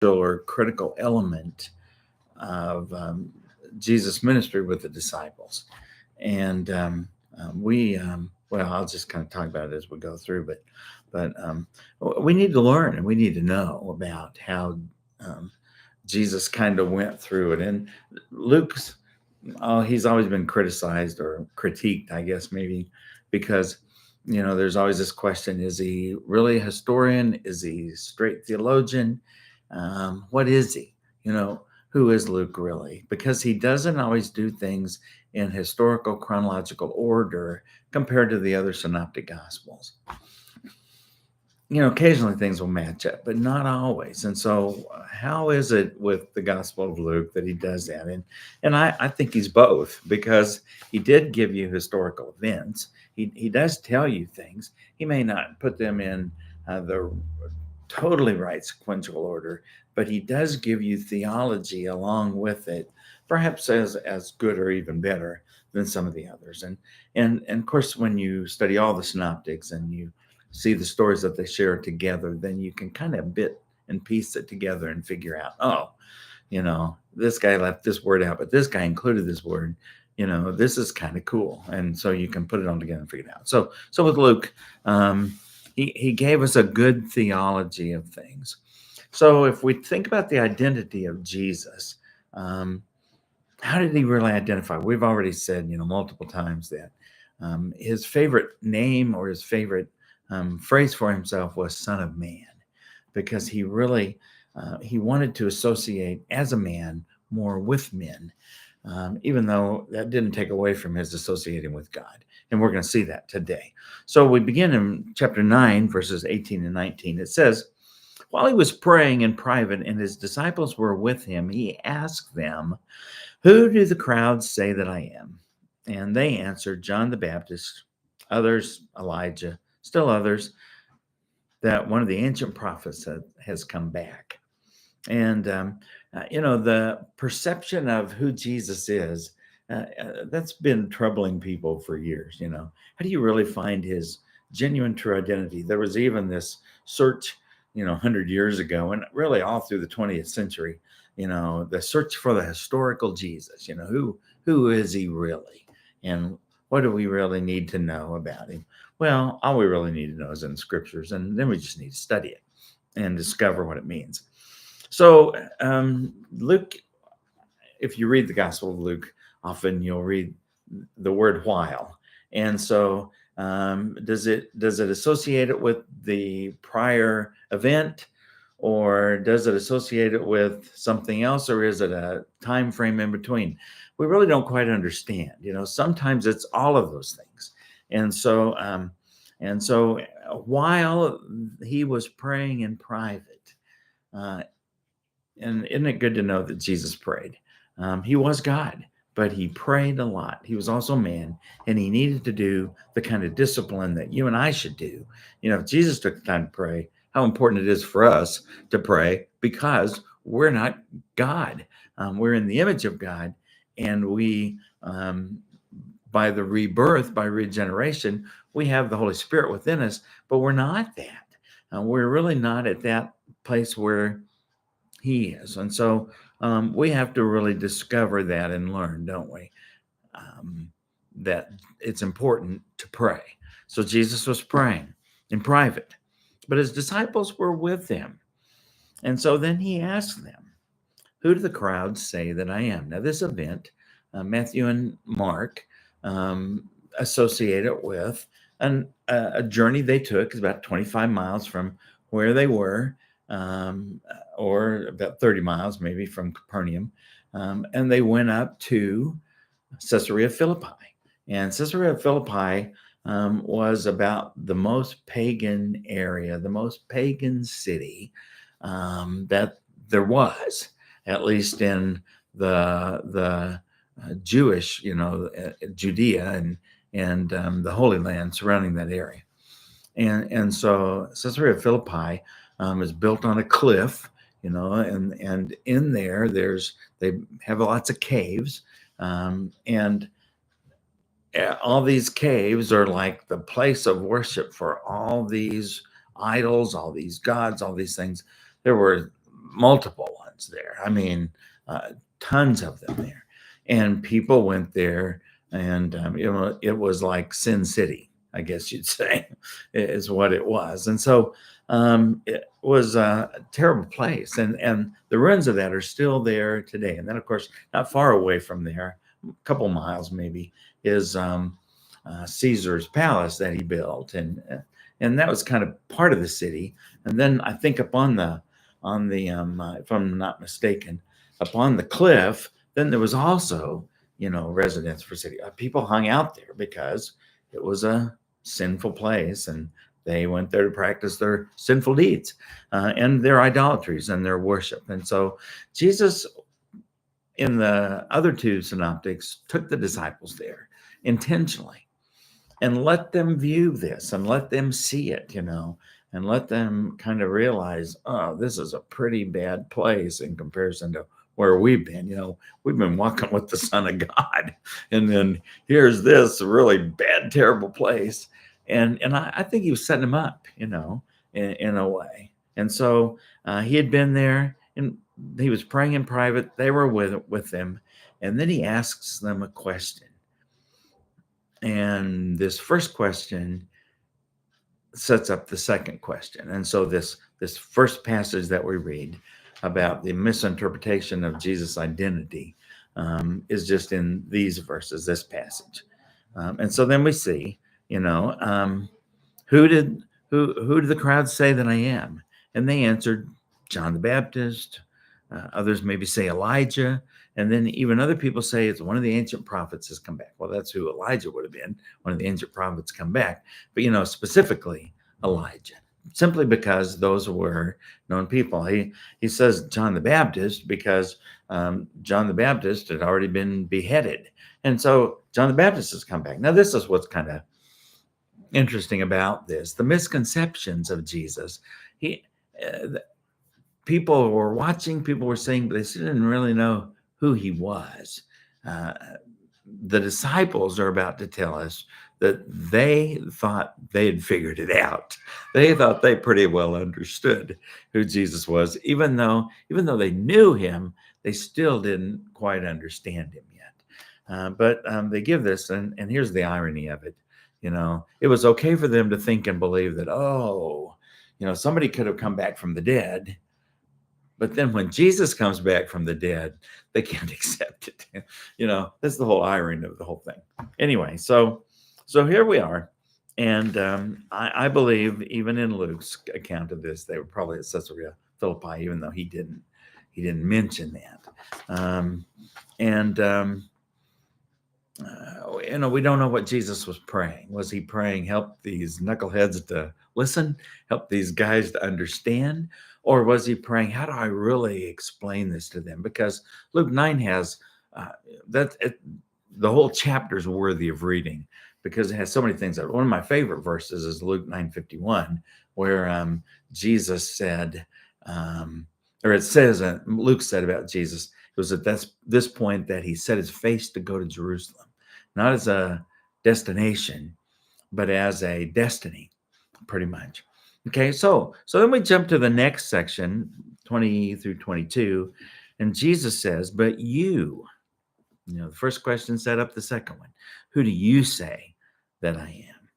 or critical element of Jesus' ministry with the disciples. And well, I'll just kind of talk about it as we go through, but we need to learn and we need to know about how um, Jesus kind of went through it. And Luke's, he's always been criticized or critiqued, I guess, maybe because, there's always this question: is he really a historian? Is he straight theologian? What is he? You know, who is Luke really? Because he doesn't always do things in historical chronological order compared to the other synoptic gospels. Occasionally things will match up, but not always. And so, how is it with the Gospel of Luke that he does that? And I think he's both, because he did give you historical events. He does tell you things. He may not put them in the totally right sequential order, but he does give you theology along with it, perhaps as good or even better than some of the others. And of course, when you study all the synoptics and you see the stories that they share together, then you can kind of bit and piece it together and figure out, oh, this guy left this word out, but this guy included this word. This is kind of cool, and so you can put it all together and figure it out. So with Luke, he gave us a good theology of things. So if we think about the identity of Jesus, how did he really identify? We've already said, multiple times that his favorite name or his favorite phrase for himself was Son of Man, because he really he wanted to associate as a man more with men, even though that didn't take away from his associating with God. And we're going to see that today. So we begin in chapter 9, verses 18 and 19. It says, while he was praying in private and his disciples were with him, he asked them, who do the crowds say that I am? And they answered, John the Baptist, others Elijah, still others that one of the ancient prophets has come back. And, the perception of who Jesus is, that's been troubling people for years. How do you really find his genuine true identity? There was even this search, 100 years ago, and really all through the 20th century, the search for the historical Jesus. Who is he really? And what do we really need to know about him? Well, all we really need to know is in the scriptures, and then we just need to study it and discover what it means. So Luke, if you read the Gospel of Luke, often you'll read the word while. And so does it associate it with the prior event, or does it associate it with something else, or is it a time frame in between? We really don't quite understand. Sometimes it's all of those things. And so while he was praying in private, and isn't it good to know that Jesus prayed? He was God, but he prayed a lot. He was also man, and he needed to do the kind of discipline that you and I should do. If Jesus took the time to pray, how important it is for us to pray, because we're not God. We're in the image of God, and we, by the rebirth, by regeneration, we have the Holy Spirit within us, but we're not that. We're really not at that place where he is. And so we have to really discover that and learn, don't we? That it's important to pray. So Jesus was praying in private, but his disciples were with him. And so then he asked them, who do the crowds say that I am? Now, this event, Matthew and Mark associate it with a journey they took. It's about 25 miles from where they were, or about 30 miles maybe from Capernaum. And they went up to Caesarea Philippi. And Caesarea Philippi was about the most pagan area, the most pagan city that there was, at least in the Jewish, Judea and the Holy Land surrounding that area. And so Caesarea Philippi is built on a cliff, and in there they have lots of caves, and all these caves are like the place of worship for all these idols, all these gods, all these things. There were multiple ones there. I mean, tons of them there. And people went there, and it was like Sin City, I guess you'd say, is what it was. And so it was a terrible place. And the ruins of that are still there today. And then, of course, not far away from there, a couple miles maybe, is Caesar's palace that he built. And that was kind of part of the city. And then I think if I'm not mistaken, upon the cliff, then there was also, residence for city. People hung out there because it was a sinful place, and they went there to practice their sinful deeds and their idolatries and their worship. And so Jesus, in the other two synoptics, took the disciples there intentionally and let them view this and let them see it, and let them kind of realize, oh, this is a pretty bad place in comparison to where we've been. We've been walking with the Son of God, and then here's this really bad, terrible place. And I think he was setting them up, in a way. And so he had been there, and he was praying in private. They were with him, and then he asks them a question. And this first question sets up the second question. And so this first passage that we read about the misinterpretation of Jesus' identity is just in these verses, this passage. And so then we see, who did the crowd say that I am? And they answered, John the Baptist. Others maybe say Elijah. And then even other people say it's one of the ancient prophets has come back. Well, that's who Elijah would have been. One of the ancient prophets come back. But, specifically Elijah, simply because those were known people. He says John the Baptist because John the Baptist had already been beheaded. And so John the Baptist has come back. Now, this is what's kind of interesting about this. The misconceptions of Jesus. People were watching, people were saying, but they didn't really know who he was. The disciples are about to tell us that they thought they had figured it out. They thought they pretty well understood who Jesus was, even though they knew him, they still didn't quite understand him yet. But they give this, and here's the irony of it. It was okay for them to think and believe that, somebody could have come back from the dead. But then when Jesus comes back from the dead, they can't accept it. That's the whole irony of the whole thing. Anyway, so here we are. And I believe even in Luke's account of this, they were probably at Caesarea Philippi, even though he didn't mention that. We don't know what Jesus was praying. Was he praying, help these knuckleheads to listen, help these guys to understand? Or was he praying, how do I really explain this to them? Because Luke 9 has the whole chapter is worthy of reading because it has so many things. One of my favorite verses is Luke 9:51, where Jesus said, or it says, Luke said about Jesus, it was at this point that he set his face to go to Jerusalem, not as a destination, but as a destiny, pretty much. Okay, so then we jump to the next section, 20 through 22, and Jesus says, but you, the first question set up the second one. Who do you say that I am?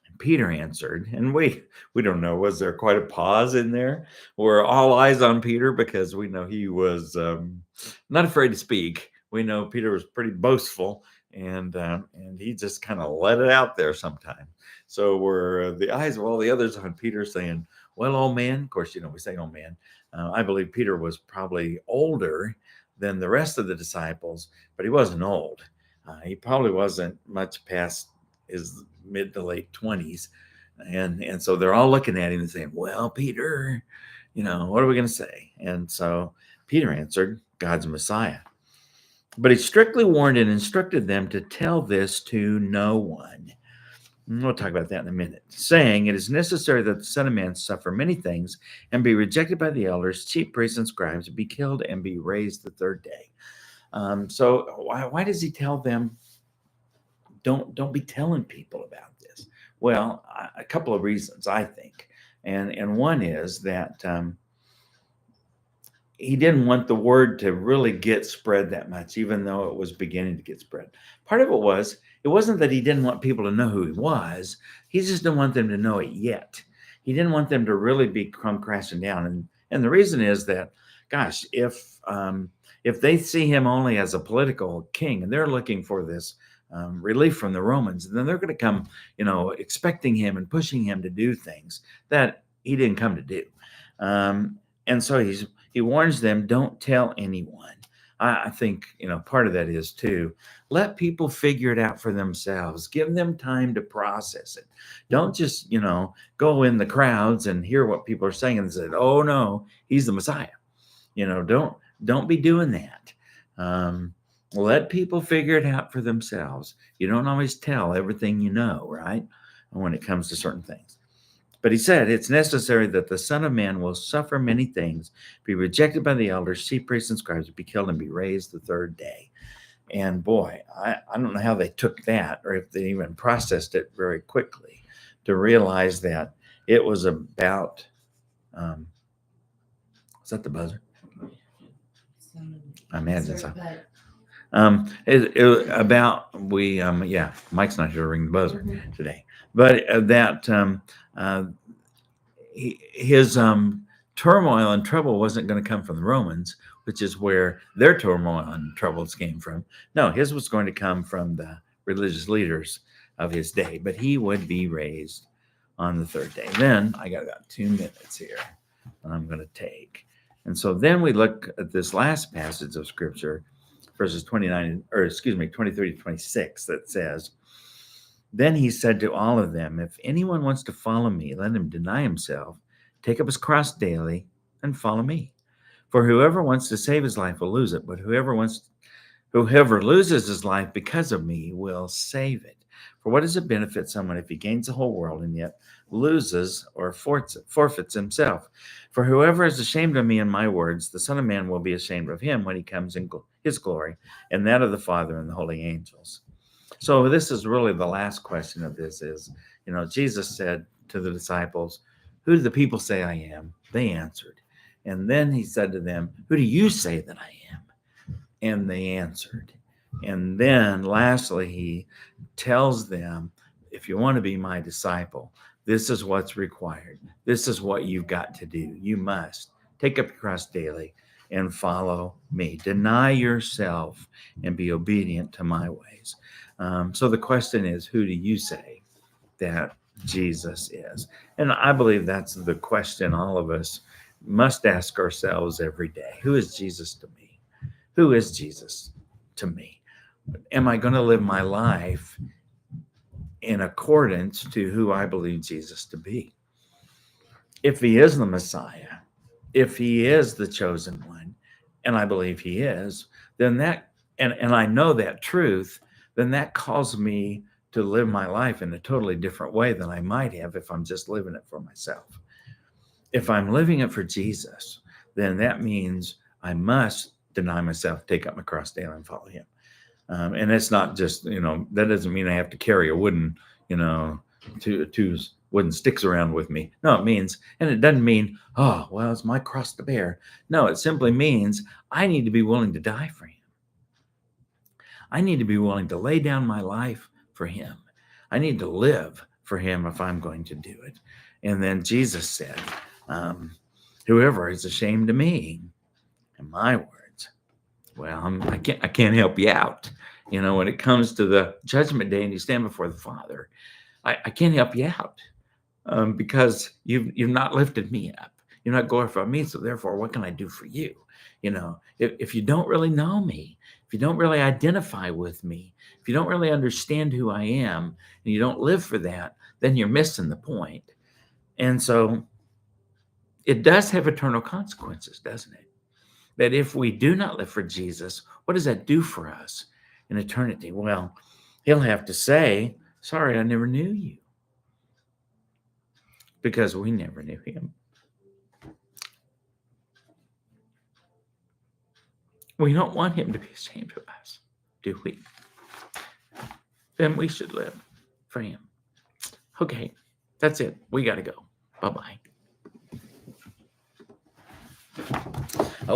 And Peter answered, and we don't know, was there quite a pause in there? We're all eyes on Peter because we know he was not afraid to speak. We know Peter was pretty boastful, and he just kind of let it out there sometimes. So we're the eyes of all the others on Peter saying, well, old man, of course, we say old man. I believe Peter was probably older than the rest of the disciples, but he wasn't old. He probably wasn't much past his mid to late 20s. And so they're all looking at him and saying, well, Peter, what are we going to say? And so Peter answered, God's Messiah. But he strictly warned and instructed them to tell this to no one. We'll talk about that in a minute. Saying, it is necessary that the Son of Man suffer many things and be rejected by the elders, chief priests, and scribes, be killed, and be raised the third day. So why does he tell them, don't be telling people about this? Well, a couple of reasons, I think. And one is that he didn't want the word to really get spread that much, even though it was beginning to get spread. Part of it wasn't that he didn't want people to know who he was. He just didn't want them to know it yet. He didn't want them to really be come crashing down. And the reason is that, gosh, if they see him only as a political king and they're looking for this relief from the Romans, then they're going to come, expecting him and pushing him to do things that he didn't come to do. And so he warns them, don't tell anyone. I think, part of that is too, let people figure it out for themselves. Give them time to process it. Don't just, go in the crowds and hear what people are saying and say, oh no, he's the Messiah. Don't be doing that. Let people figure it out for themselves. You don't always tell everything you know, right? When it comes to certain things. But he said, it's necessary that the Son of Man will suffer many things, be rejected by the elders, chief priests, and scribes, be killed, and be raised the third day. And boy, I don't know how they took that, or if they even processed it very quickly to realize that it was about, is that the buzzer? I imagine so. Mike's not here to ring the buzzer today, but his turmoil and trouble wasn't going to come from the Romans, which is where their turmoil and troubles came from. No, his was going to come from the religious leaders of his day, but he would be raised on the third day. Then I got about 2 minutes here that I'm going to take. And so then we look at this last passage of scripture, verses 23 to 26, that says, then he said to all of them, if anyone wants to follow me, let him deny himself, take up his cross daily, and follow me. For whoever wants to save his life will lose it, but whoever loses his life because of me will save it. For what does it benefit someone if he gains the whole world and yet loses or forfeits himself? For whoever is ashamed of me and my words, the Son of Man will be ashamed of him when he comes in his glory, and that of the Father and the holy angels. So this is really the last question of this is, Jesus said to the disciples, who do the people say I am? They answered. And then he said to them, who do you say that I am? And they answered. And then lastly, he tells them, if you want to be my disciple, this is what's required. This is what you've got to do. You must take up your cross daily and follow me. Deny yourself and be obedient to my ways. So the question is, who do you say that Jesus is? And I believe that's the question all of us must ask ourselves every day. Who is Jesus to me? Who is Jesus to me? Am I going to live my life in accordance to who I believe Jesus to be? If he is the Messiah, if he is the chosen one, and I believe he is, then that, and I know that truth, then that calls me to live my life in a totally different way than I might have if I'm just living it for myself. If I'm living it for Jesus, then that means I must deny myself, take up my cross daily, and follow him. And it's not just, that doesn't mean I have to carry a wooden, two wooden sticks around with me. No, it means, and it doesn't mean, oh, well, it's my cross to bear. No, it simply means I need to be willing to die for him. I need to be willing to lay down my life for him. I need to live for him if I'm going to do it. And then Jesus said, whoever is ashamed of me and my words, well, I can't help you out. When it comes to the judgment day and you stand before the Father, I can't help you out because you've not lifted me up. You're not glorified me. So therefore, what can I do for you? If you don't really know me, if you don't really identify with me, if you don't really understand who I am, and you don't live for that, then you're missing the point. And so it does have eternal consequences, doesn't it? That if we do not live for Jesus, what does that do for us in eternity? Well, he'll have to say, sorry, I never knew you. Because we never knew him. We don't want him to be ashamed of us, do we? Then we should live for him. Okay, that's it. We got to go. Bye-bye.